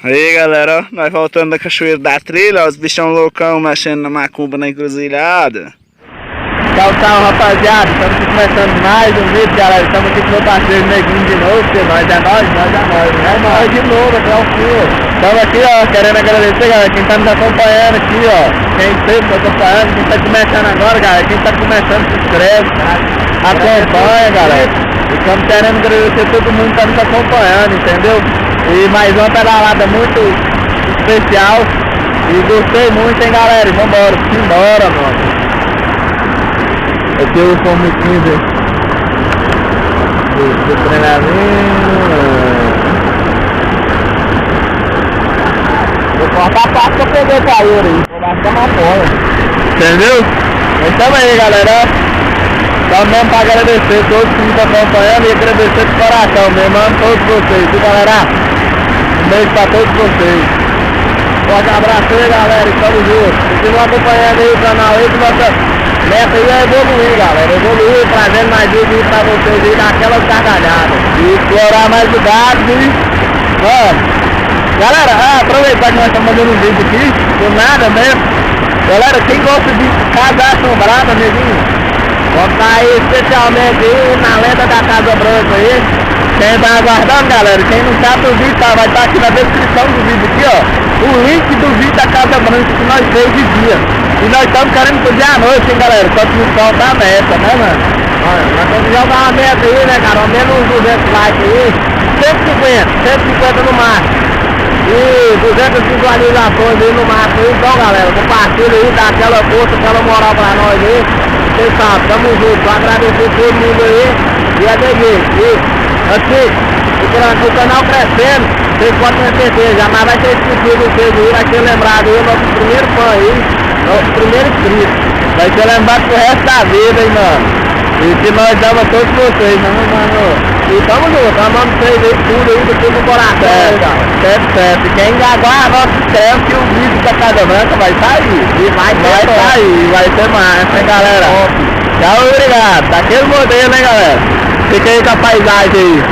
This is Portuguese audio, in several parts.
Aí galera, ó, nós voltando da cachoeira da trilha, ó, os bichão loucão mexendo na macumba na encruzilhada. Salve rapaziada, estamos aqui começando mais um vídeo, galera. Estamos aqui com o meu parceiro Neguinho de novo, porque nós é nós de novo, até o fim. Estamos aqui, ó, querendo agradecer, galera, quem está nos acompanhando aqui, ó. Quem sempre está acompanhando, quem está começando agora, galera, quem está começando, se inscreve, acompanha, galera. E estamos querendo agradecer todo mundo que está nos acompanhando, entendeu? E mais uma pedalada muito especial. E gostei muito, hein, galera. E vambora, embora, mano. Aqui eu sou muito 15 do treinamento. Vou cortar a parte pra pegar o caíra aí. Vou gastar uma bola. Entendeu? Então aí, galera. Então mesmo pra agradecer todos que estão acompanhando e agradecer de coração mesmo a todos vocês, viu, galera? Um beijo pra todos vocês. Forte abraço aí, galera, e tamo junto. Vocês vão acompanhando aí o canal aí que nossa meta aí é evoluir, galera. Evoluir, trazendo mais vídeos pra vocês aí daquelas gargalhadas. E explorar mais lugares e... Mano, galera, aproveitar que nós estamos fazendo um vídeo aqui, do nada mesmo. Galera, quem gosta de casa assombrada, neguinho, vamos estar aí especialmente aí na lenda da Casa Branca aí. Quem tá aguardando, galera, quem não sabe o vídeo, tá, vai estar aqui na descrição do vídeo aqui, ó, o link do vídeo da Casa Branca que nós fez de dia. E nós estamos querendo fazer à noite, hein, galera, só que o sol tá meta, né, mano? Olha, nós vamos jogar uma meta aí, né, cara, ao menos uns 200 likes aí, 150 no máximo. E 200 visualizações aí no máximo aí. Então, galera, compartilha aí, dá aquela força, aquela moral pra nós aí. Vocês sabem, tamo junto, agradecer todo mundo aí. E adeguei. E assim, o canal crescendo, vocês podem ter certeza, jamais vai ter esquecido vocês aí, vai ser lembrado aí, o nosso primeiro fã aí, nosso primeiro inscrito. Vai ser lembrado pro resto da vida, hein, mano. E que nós damos a todos vocês, né, mano? E tamo junto, amamos vocês aí, tudo aí, do fundo do coração, aí, galera. Certo. Quem aguarda, nós inscreve que o vídeo da Casa Branca vai sair. E vai sair, vai ter mais, hein, galera? Tchau, obrigado. Daquele modelo, hein, galera? Fica aí com a paisagem aí.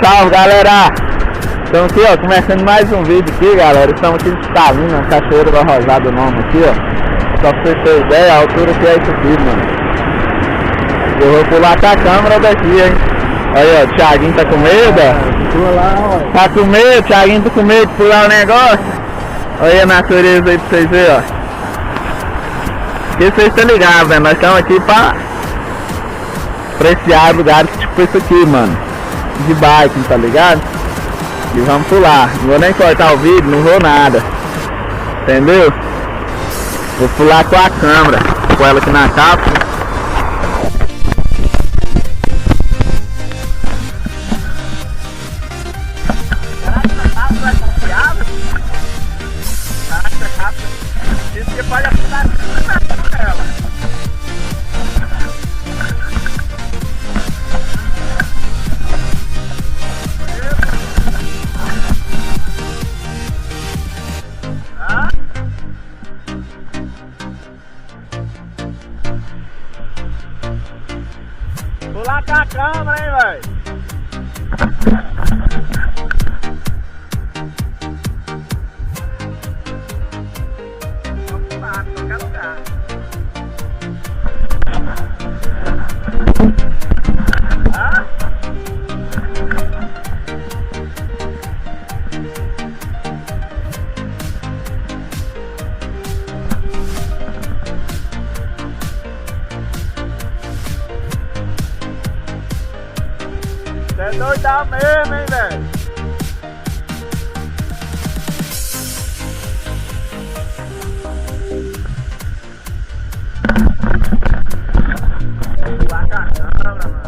Salve, galera! Estamos aqui, ó, começando mais um vídeo aqui, galera. Estamos aqui de Cristalina, na cachoeira do ARROJADO, o nome aqui, ó. Só pra vocês terem ideia, a altura que é isso aqui, mano. Eu vou pular com a câmera daqui, hein. Aí, ó, o Thiaguinho tá com medo, ó. Tá com medo, o Thiaguinho tá com medo de pular o negócio. Olha a natureza aí pra vocês verem, ó. Porque vocês estão ligados, velho. Nós estamos aqui pra apreciar lugares tipo esse aqui, mano. De bike, tá ligado? E vamos pular. Não vou nem cortar o vídeo, não vou nada. Entendeu? Vou pular com a câmera, com ela aqui na capa. Pular com a câmera, hein, velho? Vamos pular, em qualquer lugar. Você é doidão mesmo, hein, velho? Pular com a câmera, mano.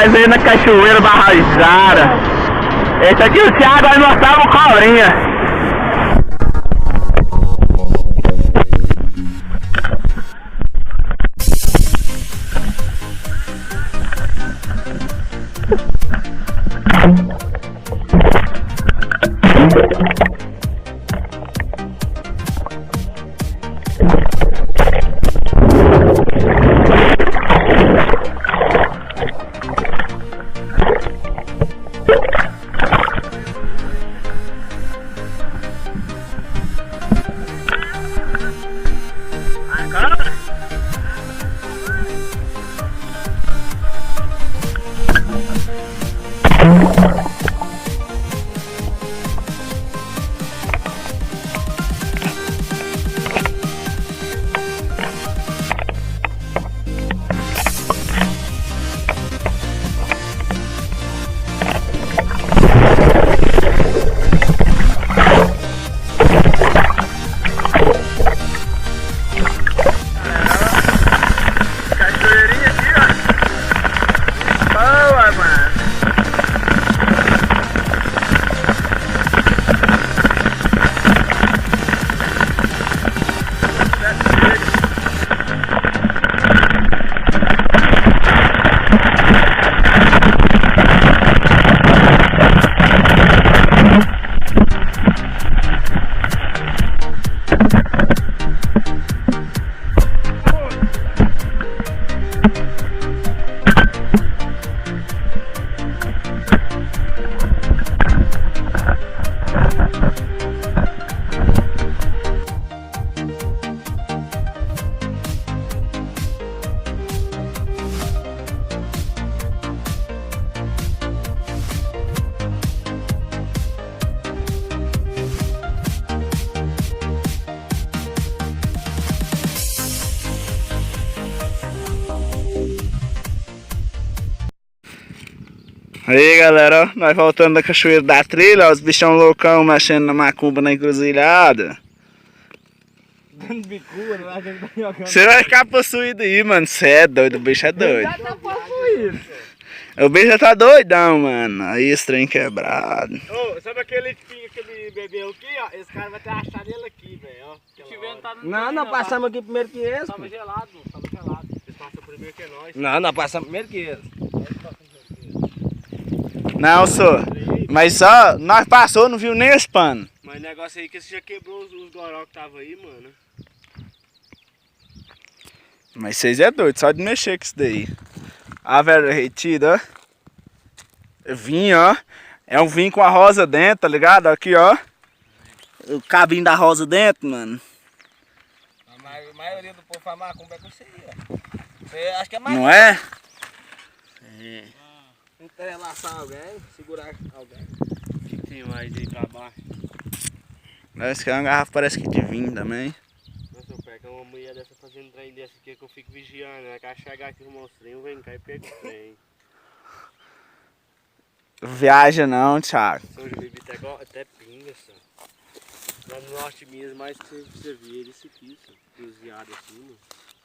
nós aí na cachoeira da Arrojada. Esse aqui o Thiago vai mostrar o cobrinha. Aí galera, ó, nós voltando da cachoeira da trilha, ó, os bichão loucão mexendo na macumba na encruzilhada. Dando bicuda, né? Você vai ficar possuído aí, mano. Você é doido, o bicho é doido. Já tá possuído. O bicho já tá doidão, mano. Aí esse trem quebrado. Ô, sabe aquele espinho que ele bebeu aqui, ó? Esse cara vai ter achado ele aqui, velho, ó. Não, nós passamos aqui primeiro que eles. Tava gelado, tava gelado. Eles passam primeiro que nós. Não, nós passamos primeiro que eles. Não, senhor. Mas só, nós passou, não viu nem esse pano. Mas o negócio aí que você já quebrou os goró que tava aí, mano. Mas vocês é doido, só de mexer com isso daí. A velha retida, ó. Vinho, ó. É um vinho com a rosa dentro, tá ligado? Aqui, ó. O cabinho da rosa dentro, mano. A maioria do povo faz macumba é com isso aí, ó. Você acha que é mais. Não é? É. Entrelaçar alguém, segurar alguém. O que tem mais aí pra baixo? Essa aqui é uma garrafa, parece que de vinho também. Nossa, eu pego uma mulher dessa fazendo trem dessa aqui que eu fico vigiando, né? Que ela chegar aqui no monstrinho, vem cá e pega o trem. Viaja não, Thiago. São de bebi até pinga, só. Lá no norte mesmo, mais que você vê ele esse aqui, só. Cruzeado assim, mano.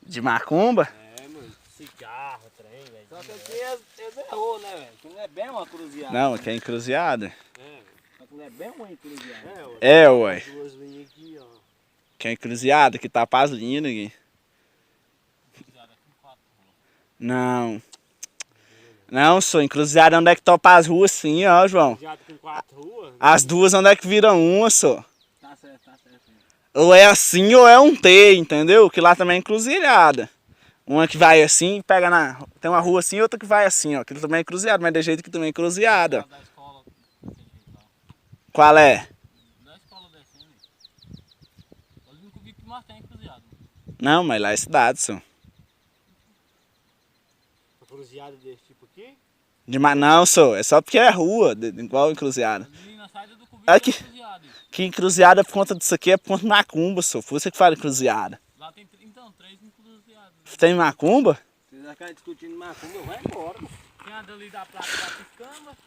De macumba? É, mano. Cigarro, trem, velho. Só que aqui eles errou, né, velho? Que não é bem uma cruzeada. Não, aqui é encruzilhada. É, Só que não é bem uma encruzilhada. É, ué. Duas linhas aqui, ó. Que é encruzilhada, que tá pras linhas aqui. Não. Não, sou encruzilhada onde é que topa as ruas sim, ó, João. Cruzeado com 4 ruas. As duas onde é que viram uma, só. Tá certo, tá certo. Ou é assim ou é um T, entendeu? Que lá também é encruzilhada. Uma que vai assim, pega na... Tem uma rua assim e outra que vai assim, ó. Aquilo também é encruzilhada, mas de jeito que também é encruzilhada. Da escola, Qual é? da escola descendo. Eu nunca vi que mais tem encruzilhada. Não, mas lá é cidade, só. Uma cruzeada desse tipo aqui. Não, só. É só porque é rua, igual encruzilhada. Ali na saída do cubico Aqui. tem encruzilhada. Que encruzilhada por conta disso aqui é por conta de macumba, só. Foi você que fala encruzilhada. Lá tem, então, 3 encruzilhadas. Tem macumba? Vocês acabam discutindo macumba, vai embora. Quem anda ali da praça da piscamba.